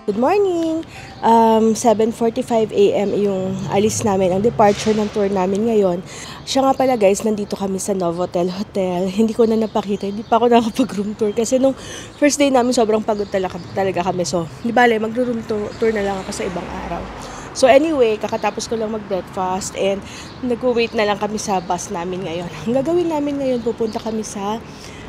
Good morning! 7:45 AM yung alis namin, ang departure ng tour namin ngayon. Siya nga pala guys, nandito kami sa Novotel Hotel. Hindi ko na napakita, hindi pa ako nakapag-room tour. Kasi nung first day namin, sobrang pagod talaga kami. So, di bale, mag-room tour na lang ako sa ibang araw. So anyway, kakatapos ko lang mag-breakfast and nag-wait na lang kami sa bus namin ngayon. Ang gagawin namin ngayon, pupunta kami sa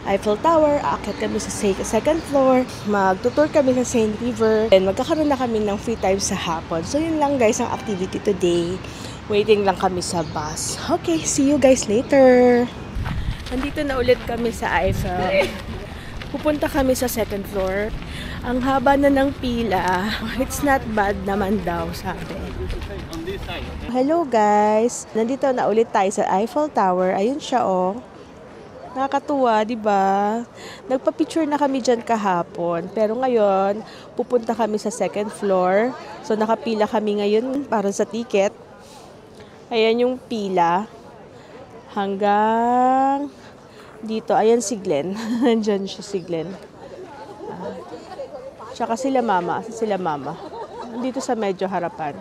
Eiffel Tower, aakyat kami sa second floor, magtutour kami sa Seine River, and magkakaroon na kami ng free time sa hapon. So yun lang guys ang activity today. Waiting lang kami sa bus. Okay, see you guys later! Nandito na ulit kami sa Eiffel. Pupunta kami sa second floor. Ang haba na ng pila. It's not bad naman daw, sabi. Hello guys! Nandito na ulit tayo sa Eiffel Tower. Ayun siya oh. Nakakatuwa, di ba? Nagpa-picture na kami dyan kahapon. Pero ngayon, pupunta kami sa second floor. So, nakapila kami ngayon para sa ticket. Ayan yung pila. Hanggang dito. Ayan si Glenn. Nandyan siya si Glenn. Tsaka sila mama. Dito sa medyo harapan.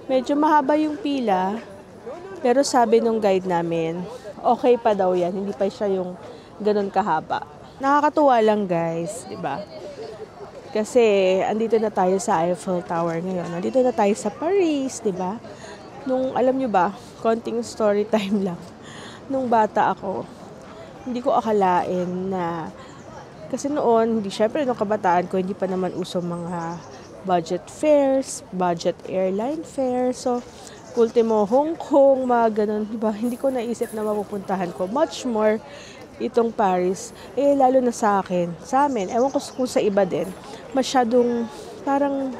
Medyo mahaba yung pila. Pero sabi nung guide namin, okay pa daw yan, hindi pa siya yung ganun kahaba. Nakakatuwa lang guys, di ba? Kasi andito na tayo sa Eiffel Tower ngayon. Andito na tayo sa Paris, di ba? Nung alam nyo ba, konting story time lang. Nung bata ako, hindi ko akalain na kasi noon, syempre nung kabataan ko, hindi pa naman uso mga budget fares, budget airline fares. So, ultimo Hong Kong, mga ganun, diba? Hindi ko naisip na mapupuntahan ko. Much more itong Paris. Eh, lalo na sa akin, sa amin, ewan ko kung sa iba din, masyadong parang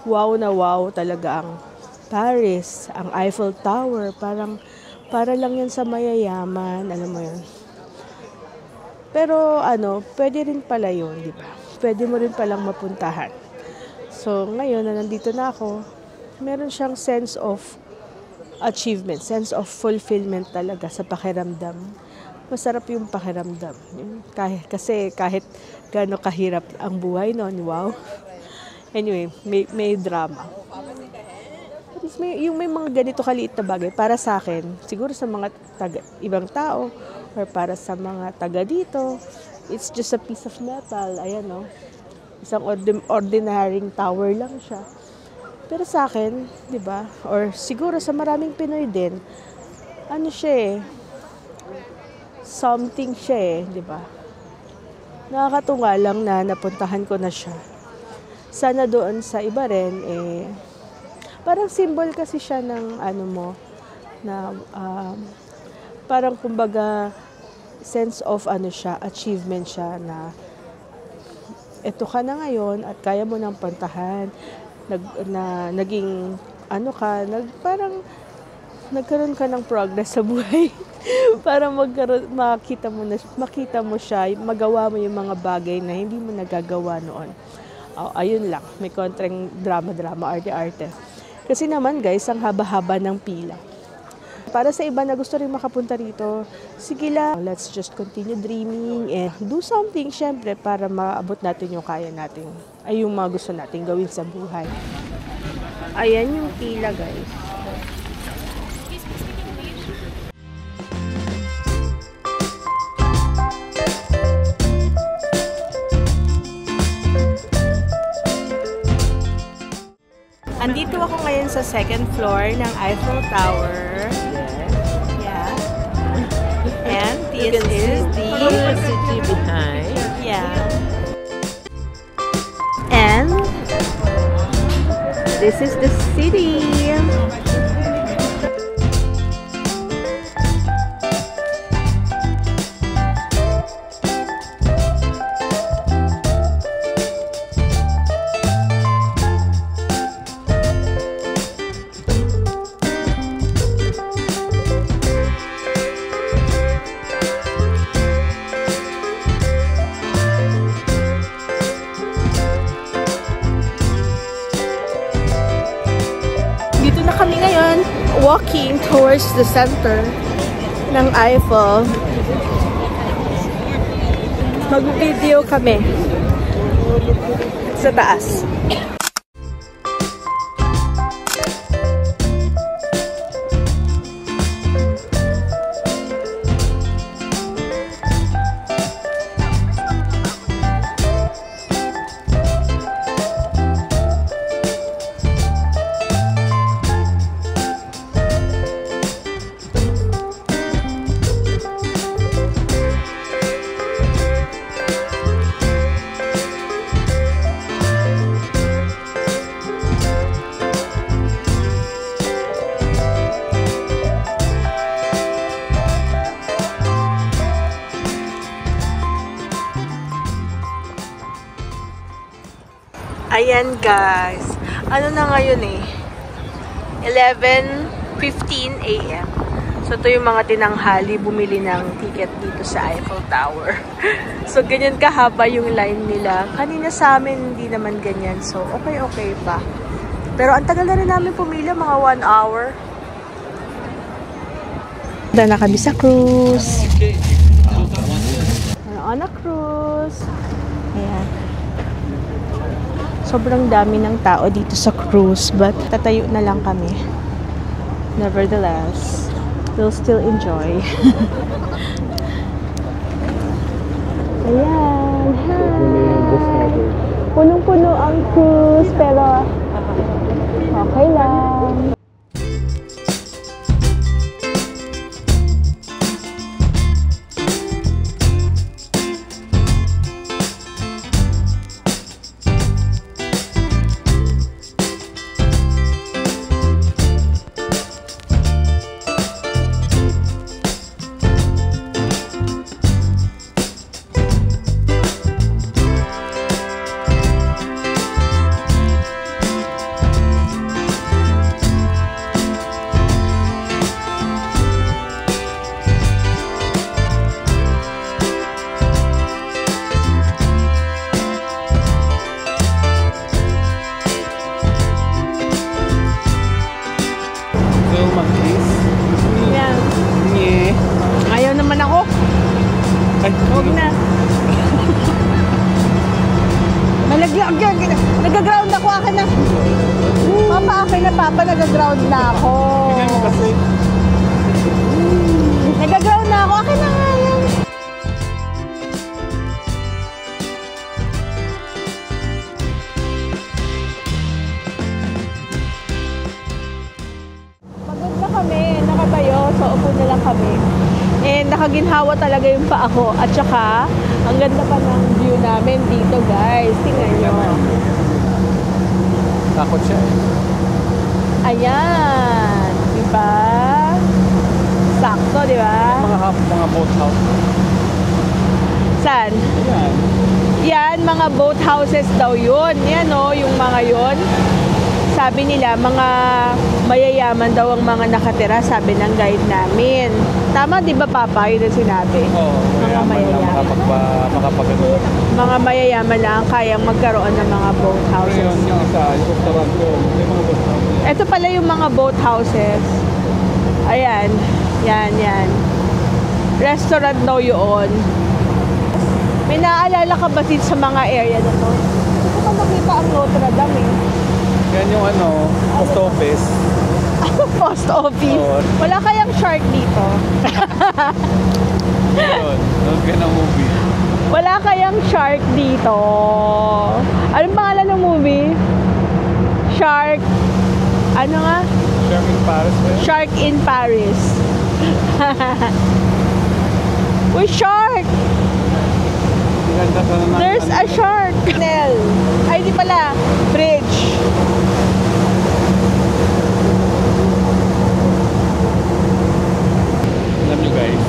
wow na wow talaga ang Paris, ang Eiffel Tower. Para lang yan sa mayayaman, alam mo yun. Pero pwede rin pala yun, diba? Pwede mo rin palang mapuntahan. So, ngayon na nandito na ako, meron siyang sense of achievement, sense of fulfillment talaga sa pakiramdam. Masarap yung pakiramdam. Kasi kahit gaano kahirap ang buhay noon, wow. Anyway, may drama. May mga ganito kaliit na bagay para sa akin, siguro sa mga ibang tao, or para sa mga taga dito, it's just a piece of metal. Ayan no. Isang ordinary tower lang siya. Pero sa akin, 'di ba? Or siguro sa maraming Pinoy din, siya something siya 'di ba? Nakakatuwa lang na napuntahan ko na siya. Sana doon sa iba rin parang symbol kasi siya ng parang kumbaga sense of siya, achievement siya na eto ka na ngayon at kaya mo nang puntahan. Naging parang nagkaroon ka ng progress sa buhay. Para makita mo siya, magawa mo yung mga bagay na hindi mo nagagawa noon. Ayun lang, may kontreng drama, arte-arte. Kasi naman guys, ang haba-haba ng pila. Para sa iba na gusto rin makapunta rito, sige lang, let's just continue dreaming and do something, syempre, para maabot natin yung kaya natin, yung mga gusto natin gawin sa buhay. Ayan yung pila, guys. Andito ako ngayon sa second floor ng Eiffel Tower. Yeah. And this is the city behind. Yeah. And this is the city. Kami ngayon walking towards the center ng Eiffel. Mag-video kami. sa taas. Ayan guys, ano na ngayon eh, 11:15 AM. So ito yung mga tinanghali bumili ng ticket dito sa Eiffel Tower. So ganyan kahaba yung line nila. Kanina sa amin hindi naman ganyan, so okay pa. Pero ang tagal na rin namin pumili, mga 1 hour. Punta na kami sa cruise. On a cruise. Ayan. Sobrang dami ng tao dito sa cruise, but tatayo na lang kami. Nevertheless, we'll still enjoy. Ayan, hi! Punong-puno ang cruise, pero okay lang. Ayaw naman ako. Huwag na. Nag-ground ako. Akin na. Papa, akin na papa. Nag-ground na ako. Tingnan mo kasi. Nag-ground na ako. Akin na nga yan. Pagod na kami. Nakatayo. So, upo na lang kami. And nakaginhawa talaga yung paa ko. At saka, ang ganda pa ng view namin dito, guys. Tingnan nyo. Takot siya eh. Ayan. Diba? Sakto, diba? Mga boat house. Saan? Ayan. Yan, mga boat houses daw yun. Yan o, yung mga yun. Sabi nila, mga mayayaman daw ang mga nakatira, sabi ng guide namin. Tama, di ba, Papa? Yun ang sinabi. Oo, mga mayayaman. Makapagano. Mga mayayaman lang kayang magkaroon ng mga boat houses. Yung isa, yung restaurant ko, may mga boat houses. Ito pala yung mga boat houses. Ayan. Yan. Restaurant daw yun. May naaalala ka ba sa mga area na to? Gusto ko makita ang Notre Dame eh. Yan yung post office. Post office? Oo. Wala kayang shark dito? Yun, nanood ka ng movie. Wala kayang shark dito? Anong pangalan ng movie? Shark. Ano nga? Shark in Paris ba yun? Shark in Paris. Uy, shark! Ganda ka naman. There's a shark! Canal. Ay, di pala. Bridge. Alam nyo guys.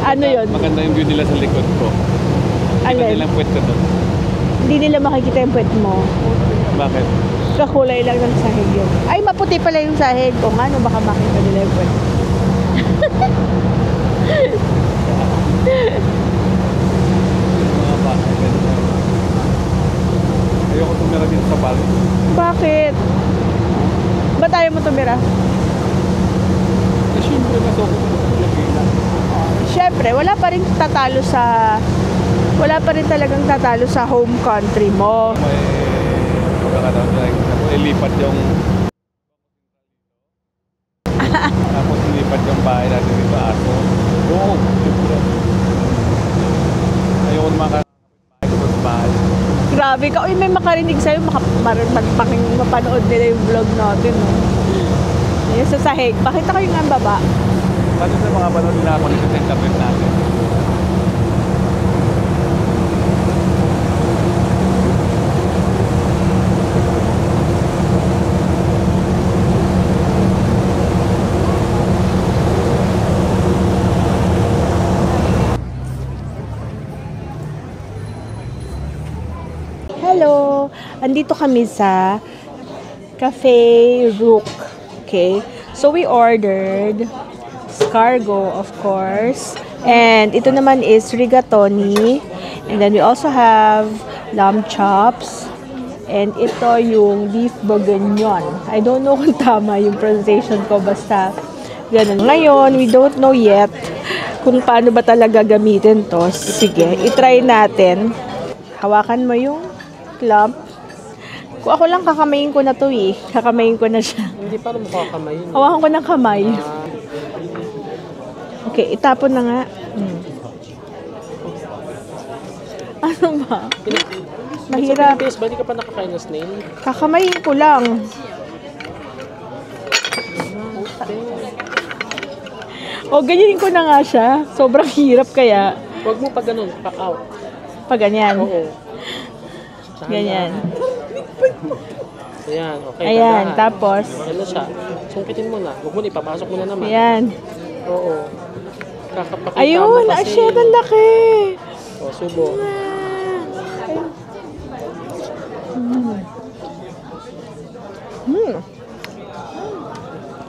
Ano yun? Maganda yung view nila sa likod ko. Hindi Alin? nilang puwet ko doon. Hindi nila makikita yung puwet mo. Bakit? Kakulay lang ng sahig yun. Ay, maputi pala yung sahig. Kung ano, baka makita nila yung puwet. Mga bakit? Ayoko tumira dito sa Paris. Bakit? Ba't tayo mo tumira? Eh, syempre, masoko ko sa Pilipinas. Siyempre, wala pa rin tatalo sa wala pa rin talagang tatalo sa home country mo. May pagkakataon like, ako ilipat yung tapos ilipat yung bahay natin dito aso. Oo. Ayoko naman bahay ko sa bahay. Grabe ka. Uy, may makarinig sa'yo. Mapanood nila yung vlog natin. No? Yung sa sahig. Pakita ko yung ang baba. Kasi sa mga panood na ako nito sa internet natin. Hello! Andito kami sa Cafe Rook. Okay? So, we ordered escargot, of course. And ito naman is rigatoni. And then we also have lamb chops. And ito yung beef bourguignon. I don't know kung tama yung pronunciation ko. Basta ganun. Ngayon, we don't know yet kung paano ba talaga gamitin to. Sige, itry natin. Hawakan mo yung clump. Kung ako lang kakamayin ko na to eh. Kakamayin ko na siya. Hindi pa rin makakamayin. Hawakan ko ng kamay. Okay, itapon na nga. Ano ba? Mahirap. Ba di ka pa nakakain ng snail? Kakamayin ko lang. O, ganyanin ko na nga siya. Sobrang hirap kaya. Huwag mo pa ganun, pa-out. Pag ganyan. Oo. Ganyan. Ayan, okay. Ayan, tandaan. tapos. Ano siya? Sungkitin mo na. Huwag mo na, ipapasok mo na naman. Ayan. Oo. Kakapakita Ayun, mo kasi. shit, ang laki. O, subo.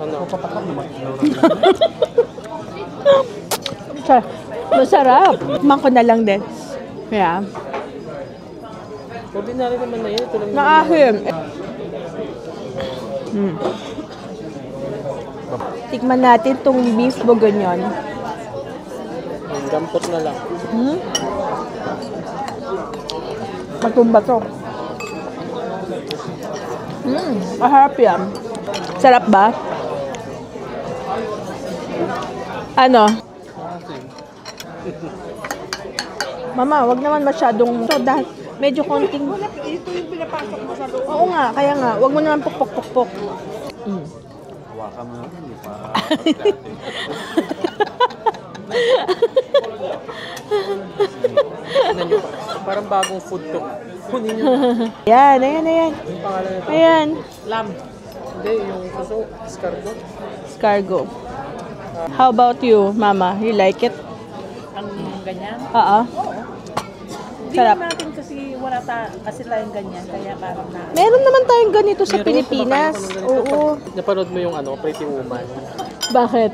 Ano? Masarap. Mangko na lang din. Kaya, Ordinary naman na yan. Ito lang naahim. Tikman natin tong beef bourguignon. Dampot na lang. Matumba to. Maharap yan. Sarap ba? Ano? Mama, wag naman masyadong soda. Medyo konting. Ito yung pinapasok mo sa loob. Oo nga, kaya nga. Wag mo naman pukpok-pukpok. Hawakan mo na. Hindi pa. Parang bagong food to. Kunin nyo. Ayan, ayan, ayan. Yung pangalan nito. Ayan. Lamb. Hindi, yung kaso, escargot. Escargot. How about you, Mama? You like it? Ang ganyan. Oo. Hindi Sarap. natin kasi wala kasi tayong ganyan. Kaya parang na... Meron naman tayong ganito sa Meron, Pilipinas. kumakain ako ng ganito. Oo. Pag napanood mo yung Pretty Woman. Bakit?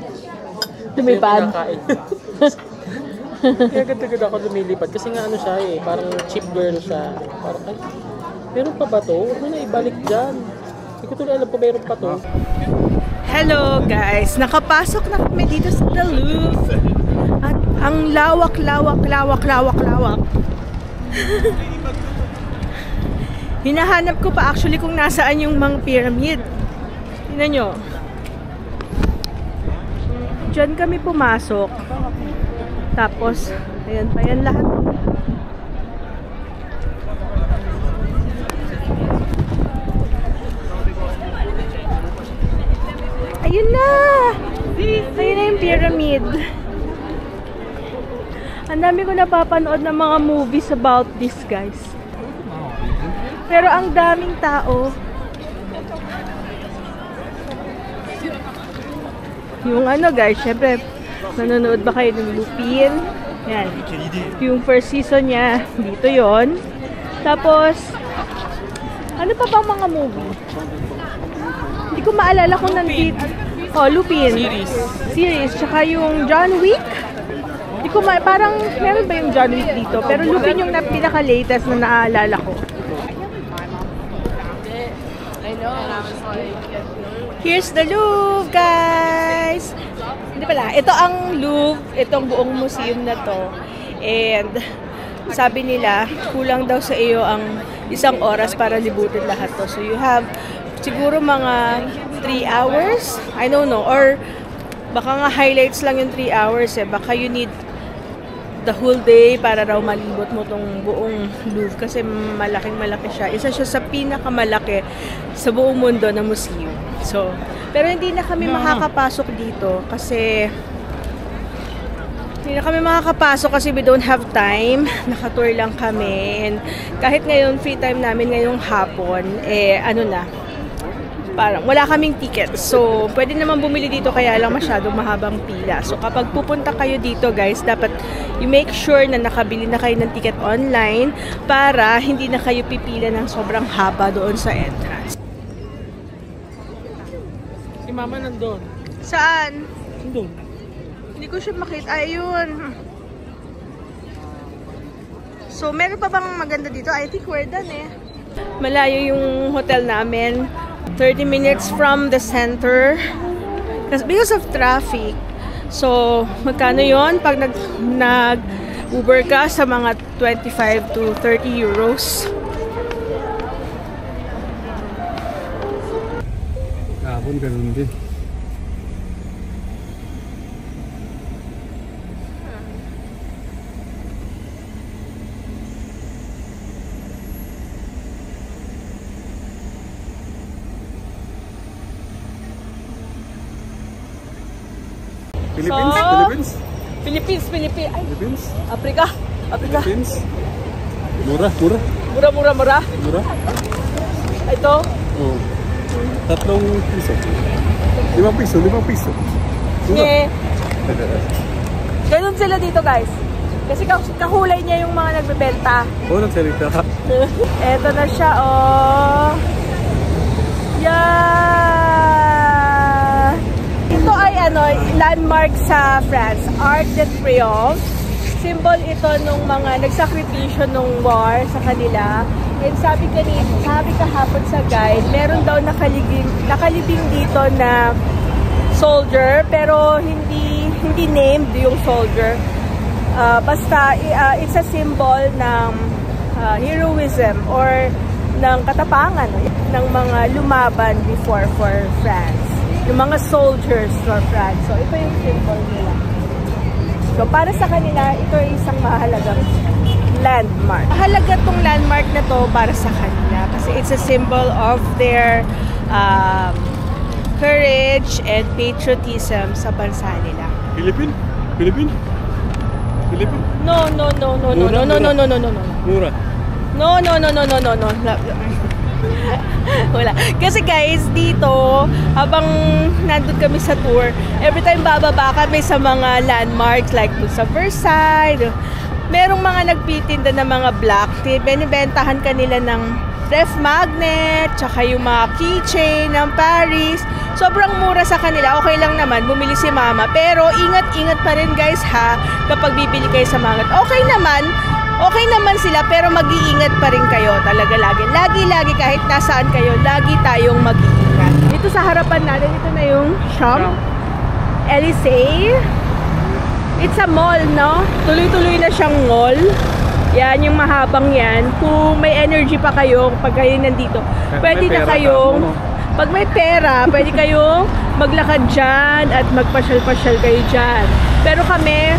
Lumipad? Yung kinakain. Kaya agad-agad ako lumilipad. Kasi nga ano siya eh, parang cheap girl siya. Parang, ay, meron pa ba to? Huwag mo na ibalik dyan. Hindi ko tuloy alam kung meron pa to. Hello guys! Nakapasok na kami dito sa The Louvre. At ang lawak. Hinahanap ko pa actually kung nasaan yung mga pyramid. Tingnan nyo. Diyan kami pumasok. Tapos, ayan pa yan lahat. Ayun na! Ayun na yung pyramid. Ang dami ko napapanood ng mga movies about this, guys. Pero ang daming tao. Yung ano, guys, syempre, nanonood ba kayo ng Lupin? Yan. Yung first season niya, dito yon. Tapos, ano pa bang mga movie? Hindi ko maalala kung nandito. Oh, Lupin. Series. Tsaka yung John Wick. Hindi ko parang, meron ba yung John Wick dito? Pero Lupin yung pinaka-latest na naaalala ko. Here's the Louvre, guys! Hindi pala, ito ang Louvre, itong buong museum na to. And sabi nila, kulang daw sa iyo ang 1 oras para libutin lahat to. So you have siguro mga 3 hours, I don't know, or baka nga highlights lang yung 3 hours eh. Baka you need the whole day para raw malibot mo tong buong Louvre kasi malaking-malaki siya. Isa siya sa pinakamalaki sa buong mundo na museum. So, pero hindi na kami makakapasok dito kasi we don't have time. Nakatour lang kami. And kahit ngayon, free time namin ngayong hapon, parang wala kaming ticket. So, pwede naman bumili dito kaya lang masyadong mahabang pila. So, kapag pupunta kayo dito guys, dapat you make sure na nakabili na kayo ng ticket online para hindi na kayo pipila ng sobrang haba doon sa entrance. Si Mama nandun. Saan? Nandun. Hindi ko siya makita. Ayun. So, meron pa bang maganda dito? I think we're done eh. Malayo yung hotel namin. 30 minutes from the center. Because of traffic. So, magkano yon pag nag-Uber ka sa mga 25 to 30 euros. Kahapon ganun din. Philippines? Ay, Philippines? Africa. Philippines? Mura. Mura. Ito? Oh. 3 piso. 5 piso. Yeah. Ganun sila dito guys. Kasi kakulay niya yung mga nagbebenta. Oo, nagsalita ka. Eto na siya, oh. Yeah! Ito ay landmark sa France. Arc de Triomphe. Symbol ito nung mga nagsakripisyo nung war sa kanila. And sabi kahapon sa guide, meron daw nakalibing dito na soldier, pero hindi named yung soldier. Basta it's a symbol ng heroism or ng katapangan ng mga lumaban before for France. Yung mga soldiers for France. So, ito yung symbol nila. So, para sa kanila, ito ay isang mahalagang landmark. Mahalaga tong landmark na to para sa kanila kasi it's a symbol of their courage and patriotism sa bansa nila. Philippines? No. Mura. No. Wala. Kasi guys, dito, habang nandun kami sa tour, every time bababa kami sa mga landmarks like sa Versailles, merong mga nagpitinda ng mga black tea. Benibentahan kanila ng ref magnet, tsaka yung mga keychain ng Paris. Sobrang mura sa kanila. Okay lang naman, bumili si Mama. Pero ingat-ingat pa rin guys ha, kapag bibili kayo sa mga. Okay naman sila, pero mag-iingat pa rin kayo talaga lagi. Lagi kahit nasaan kayo, lagi tayong mag-iingat. Dito sa harapan natin, ito na yung shop. Elysee. It's a mall, no? Tuloy-tuloy na siyang mall. Yan, yung mahabang yan. Kung may energy pa kayo, pag kayo nandito, pwede na kayong, pag may pera, pwede kayong maglakad dyan at magpasyal-pasyal kayo dyan. Pero kami,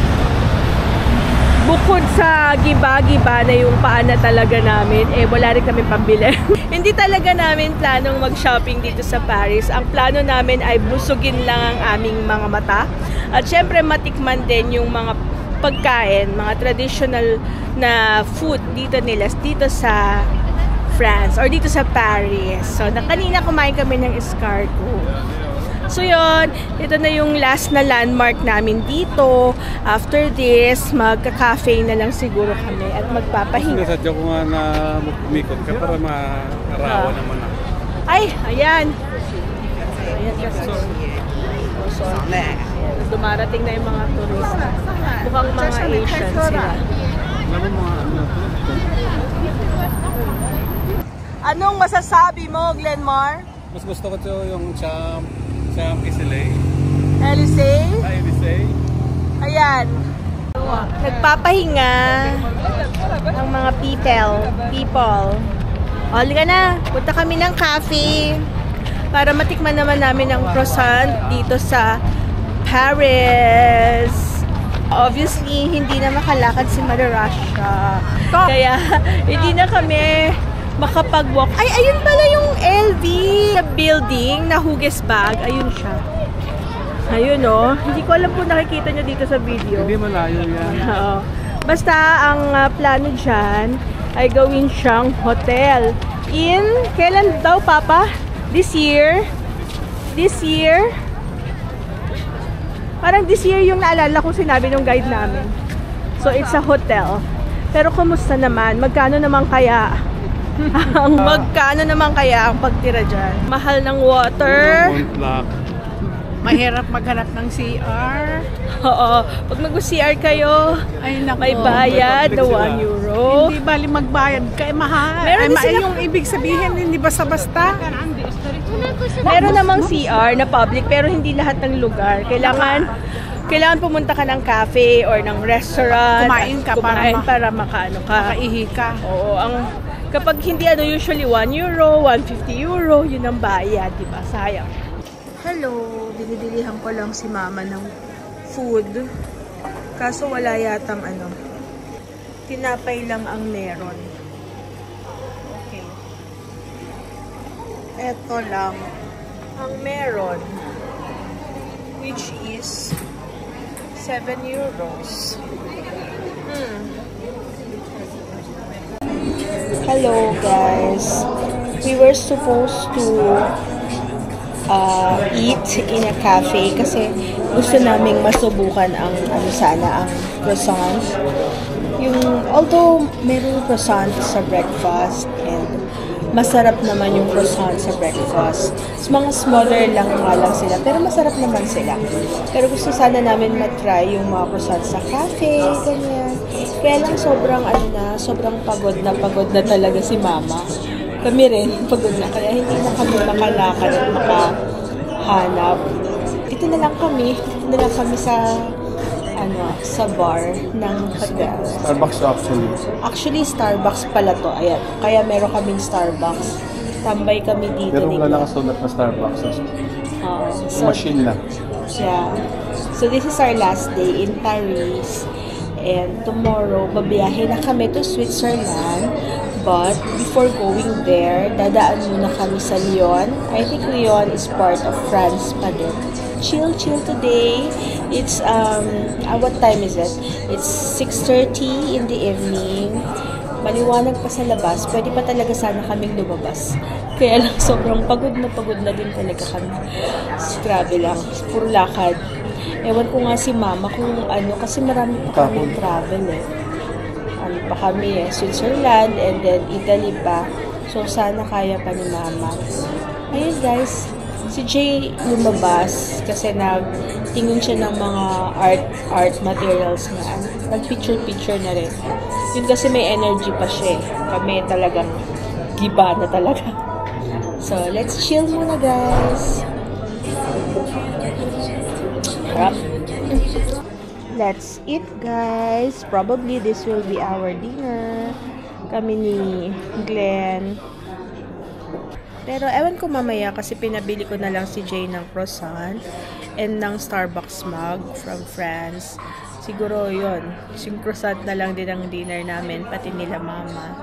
bukod sa giba-giba na yung paana talaga namin, wala rin kami pambili. Hindi talaga namin planong mag-shopping dito sa Paris. Ang plano namin ay busugin lang ang aming mga mata. At syempre matikman din yung mga pagkain, mga traditional na food dito sa France or dito sa Paris. So, kanina kumain kami ng escargot. So yun, ito na yung last na landmark namin dito. After this, magka-cafe na lang siguro kami at magpapahinga. Nasadya ko nga na umikot ka para maarawan naman ako. Ay, ayan. Ayan kasi. Dumarating na yung mga turista. Mukhang mga Asian sila. Alam mo mga Anong masasabi mo, Glenmar? mas gusto ko ito yung Champs-Élysées. Elysee? Elysee. Ayan. Nagpapahinga ang mga people. O, halika na. Punta kami ng cafe para matikman naman namin ang croissant dito sa Paris. Obviously, hindi na makalakad si Madarasha. Kaya, hindi na kami makapag-walk. Ay, ayun pala yung LV na building na Hughes bag. Ayun siya. Ayun o. Hindi ko alam kung nakikita nyo dito sa video. Hindi malayo yan. Oo. Basta, ang plano dyan ay gawin siyang hotel. Kailan daw, Papa? This year? Parang this year yung naalala ko sinabi ng guide namin. So, it's a hotel. Pero kumusta naman? Magkano naman kaya ang pagtira dyan? Mahal ng water. Mahirap maghanap ng CR. Oo. Pag mag-CR kayo, Ay, nako. may bayad na €1. Hindi bali magbayad kay mahal. Meron din sila- yung ibig sabihin, hindi basta-basta. Meron namang CR na public pero hindi lahat ng lugar. Kailangan pumunta ka ng cafe or ng restaurant. Kumain ka para makaano ka. Makaihi ka. Oo, kapag hindi usually €1, €150, yun ang bayad, di ba? Sayang. Hello, dinidilihan ko lang si Mama ng food. Kaso wala yatang tinapay lang ang meron. Okay. Eto lang ang meron, which is €7. Hello guys, we were supposed to eat in a cafe kasi gusto naming masubukan ang croissant. Although meron croissant sa breakfast and masarap naman yung croissant sa breakfast. Mga smaller lang sila pero masarap naman sila. Pero gusto sana namin matry yung mga croissant sa cafe, ganyan. Kaya lang sobrang pagod na talaga si Mama. Kami rin, pagod na. Kaya hindi na kami makalakad at makahanap. Ito na lang kami sa bar ng hotel. Starbucks actually. Actually, Starbucks pala to. Ayan. Kaya meron kaming Starbucks. Tambay kami dito. Pero wala nakasulat na Starbucks. So, Machine lang. yeah. So, this is our last day in Paris. And tomorrow, babiyahe na kami to Switzerland. But before going there, dadaan muna kami sa Lyon. I think Lyon is part of France pa din. Chill today. It's, what time is it? It's 6:30 in the evening. Maliwanag pa sa labas. Pwede pa talaga sana kaming lumabas. Kaya lang sobrang pagod na din talaga kami. Grabe lang. Puro lakad. Ewan ko nga si Mama kung kasi marami pa kami travel pa kami Switzerland and then Italy pa. So sana kaya pa ni Mama. Ayun guys. Si Jay lumabas kasi nagtingin siya ng mga art materials na nag-picture na rin. Yun kasi may energy pa siya. Kami talagang giba na talaga. So, let's chill muna guys. Harap. Let's eat guys. Probably this will be our dinner. Kami ni Glenn. Pero ewan ko mamaya kasi pinabili ko na lang si Jay ng croissant and ng Starbucks mug from France. Siguro yun. Yung croissant na lang din ang dinner namin, pati nila Mama.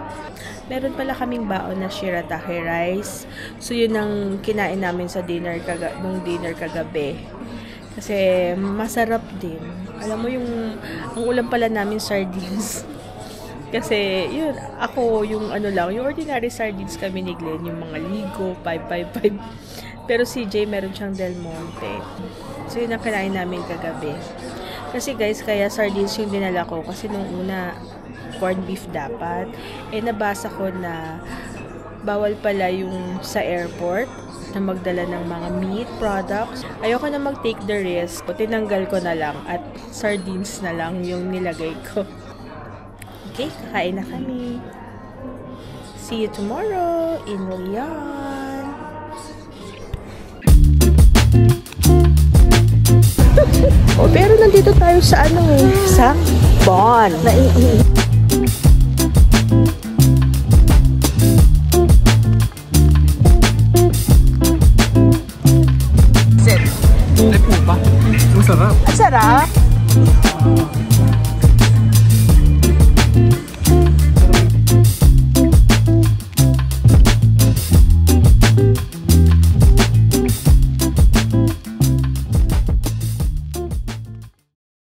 Meron pala kaming baon na shirataki rice. So yun ang kinain namin sa dinner kagabi. Kasi masarap din. Alam mo ang ulam pala namin sardines. Kasi, yun, ako, yung yung ordinary sardines kami ni Glenn, yung mga Ligo, 555. Pero si Jay, meron siyang Del Monte. So, yun ang kinain namin kagabi. Kasi guys, kaya sardines yung dinala ko. Kasi nung una, corned beef dapat. Nabasa ko na bawal pala yung sa airport na magdala ng mga meat products. Ayoko na mag-take the risk. Tinanggal ko na lang at sardines na lang yung nilagay ko. Okay, kakain na kami. See you tomorrow in Lyon. Oh, pero nandito tayo sa ano eh, sa Bon. Ay, pupa. Ang sarap. Ang sarap.